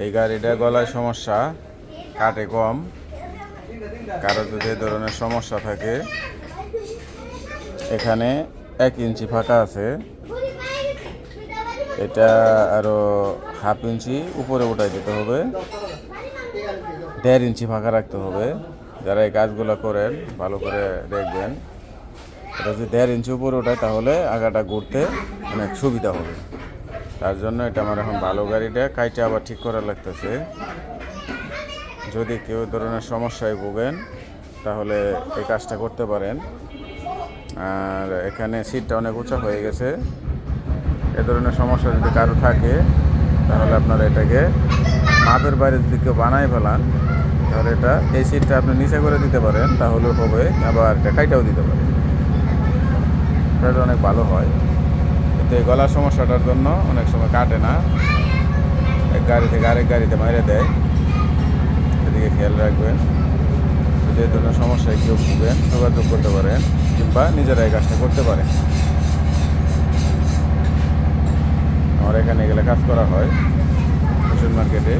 এই গাড়িটা গলায় সমস্যা, কাটে কম। কারো যদি এই ধরনের সমস্যা থাকে, এখানে 1 ইঞ্চি ফাঁকা আছে, এটা আরো হাফ ইঞ্চি উপরে উঠাই দিতে হবে, 1.5 ইঞ্চি ফাঁকা রাখতে হবে। যারা এই কাজগুলো করেন ভালো করে দেখবেন, এটা যদি 1.5 ইঞ্চি উপরে ওঠায় তাহলে আগাটা ঘুরতে অনেক সুবিধা হবে। তার জন্য এটা আমার এখন ভালো গাড়িটা কাইটা আবার ঠিক করা লাগতেছে। যদি কেউ ধরনের সমস্যায় ভোগেন তাহলে এই কাজটা করতে পারেন। আর এখানে সিটটা অনেক উঁচা হয়ে গেছে, এ ধরনের সমস্যা যদি কারো থাকে তাহলে আপনারা এটাকে মাপের বাইরে যদি কেউ বানায় ফেলান তাহলে এটা এই সিটটা আপনি নিচে করে দিতে পারেন, তাহলে হবে। আবার এটা কাইটাও দিতে পারেন, এটা অনেক ভালো হয়। এতে গলার সমস্যাটার জন্য অনেক সময় কাটে না, এক গাড়ি থেকে আরেক গাড়িতে মাইরে দেয়। এদিকে খেয়াল রাখবেন। যদি এই ধরনের সমস্যায় কেউ ভুগেন যোগাযোগ করতে পারেন, কিংবা নিজেরা এই কাজটা করতে পারেন। আমার এখানে গেলে কাজ করা হয় কুশন মার্কেটে।